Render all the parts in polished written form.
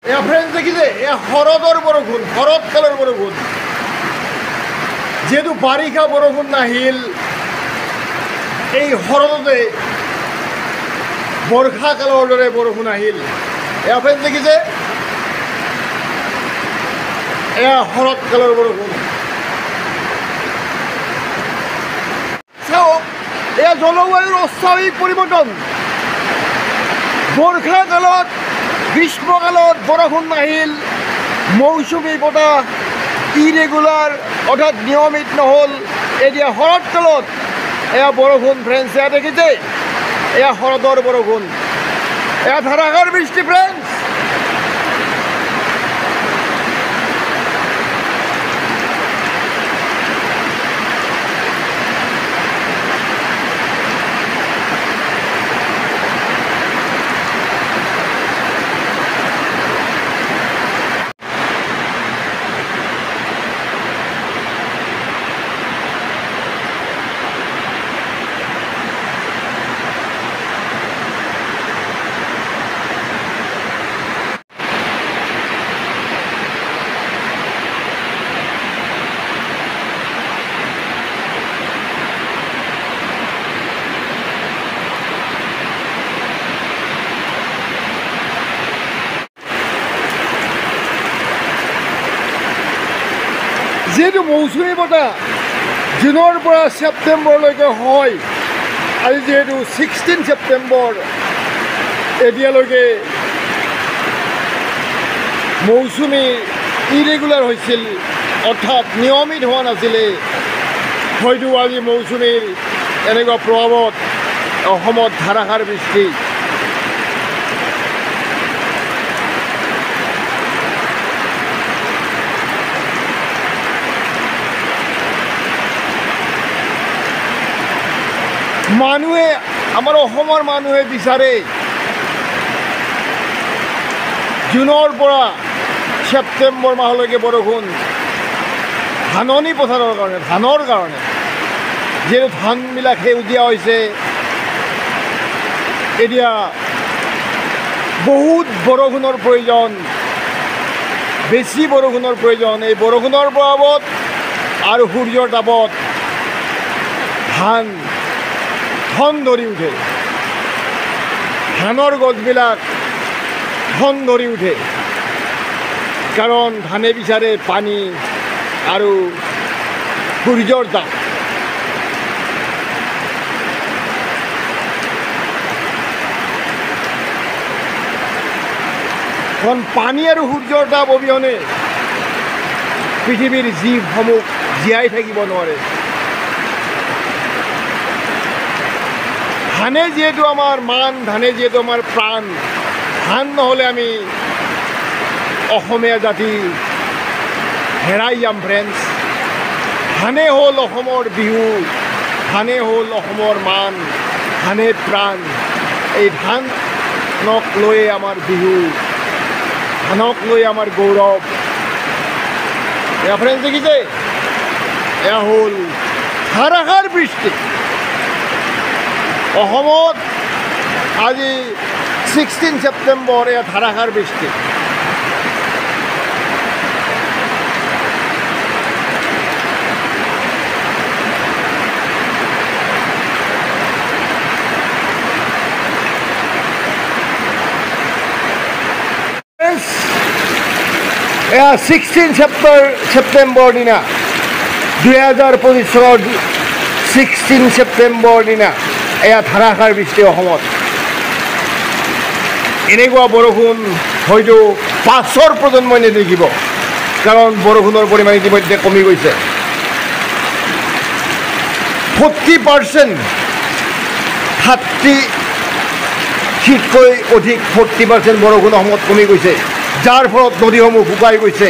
এয়া ফ্ৰেণ্ডছ দেখিছে, এয়া শৰদৰ বৰষুণ, শৰৎকালৰ বৰষুণ। যিহেতু বাৰিষা বৰষুণ নাহিল, এই শৰদতে বৰ্ষাকালৰ দৰে বৰষুণ আহিল। এয়া ফ্ৰেণ্ডছ দেখিছে, এয়া শৰৎকালৰ বৰষুণ। চাওক, এয়া জলবায়ুৰ অস্বাভাৱিক পৰিৱৰ্তন। বৰ্ষাকালত গ্ৰীষ্মকালত বৰষুণ নাহিল, মৌচুমী বতাহ ইৰেগুলাৰ অৰ্থাৎ নিয়মিত নহ'ল। এতিয়া শৰৎকালত এয়া বৰষুণ ফ্ৰেণ্ডছ, এয়া দেখিছে, এয়া শৰদৰ বৰষুণ, এয়া ধাৰাসাৰ বৃষ্টি ফ্ৰেণ্ডছ। যিহেতু মৌচুমী বতাহ জুনৰ পৰা ছেপ্টেম্বৰলৈকে হয়, আজি যিহেতু 16 ছেপ্টেম্বৰ, এতিয়ালৈকে মৌচুমী ইৰেগুলাৰ হৈছিল, অৰ্থাৎ নিয়মিত হোৱা নাছিলে। হয়তো আজি মৌচুমীৰ এনেকুৱা প্ৰভাৱত অসমত ধাৰাসাৰ বৃষ্টি। মানুহে, আমাৰ অসমৰ মানুহে বিচাৰে জুনৰ পৰা ছেপ্টেম্বৰ মাহলৈকে বৰষুণ, ধাননি পথাৰৰ কাৰণে, ধানৰ কাৰণে। যিহেতু ধানবিলাক সেউজীয়া হৈছে, এতিয়া বহুত বৰষুণৰ প্ৰয়োজন, বেছি বৰষুণৰ প্ৰয়োজন। এই বৰষুণৰ প্ৰভাৱত আৰু সূৰ্যৰ তাপত ধান ধন ধৰি উঠে, ধানৰ গছবিলাক ধন ধৰি উঠে, কাৰণ ধানে বিচাৰে পানী আৰু সূৰ্যৰ তাপ। কাৰণ পানী আৰু সূৰ্যৰ তাপ অবিহনে পৃথিৱীৰ জীৱসমূহ জীয়াই থাকিব নোৱাৰে। ধানে যিহেতু আমাৰ মান, ধানে যিহেতু আমাৰ প্ৰাণ, ধান নহ'লে আমি অসমীয়া জাতি হেৰাই যাম ফ্ৰেণ্ডছ। ধানে হ'ল অসমৰ বিহু, ধানে হ'ল অসমৰ মান, ধানে প্ৰাণ। এই ধানক লৈ আমাৰ বিহু, ধানক লৈ আমাৰ গৌৰৱ। এয়া ফ্ৰেণ্ডছ দেখিছে, এয়া হ'ল ধাৰাসাৰ বৃষ্টি। অসমত আজি 16 ছেপ্টেম্বৰ, এয়া ধাৰাসাৰ বৃষ্টি। এয়া 16 ছেপ্টেম্বৰ দিনা, 2025 চনৰ 16 ছেপ্টেম্বৰ দিনা এয়া ধাৰাসাৰ বৃষ্টি অসমত। এনেকুৱা বৰষুণ হয়তো পাছৰ প্ৰজন্মই নেদেখিব, কাৰণ বৰষুণৰ পৰিমাণ ইতিমধ্যে কমি গৈছে। 40%, 30তকৈ অধিক 40% বৰষুণ অসমত কমি গৈছে, যাৰ ফলত নদীসমূহ শুকাই গৈছে,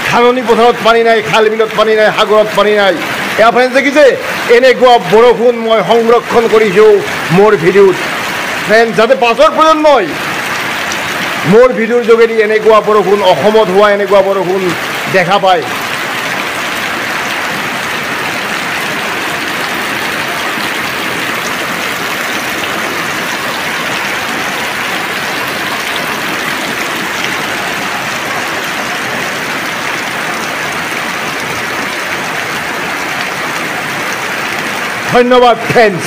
ধাননি পথাৰত পানী নাই, খাল বিলত পানী নাই, সাগৰত পানী নাই। এয়া ফ্ৰেণ্ডছ দেখিছে, এনেকুৱা বৰষুণ মই সংৰক্ষণ কৰিছোঁ মোৰ ভিডিঅ'ত ফ্ৰেণ্ডছ, যাতে পাছৰ প্ৰজন্মই মোৰ ভিডিঅ'ৰ যোগেদি এনেকুৱা বৰষুণ, অসমত হোৱা এনেকুৱা বৰষুণ দেখা পায়। ধন্যবাদ ফ্ৰেণ্ডছ।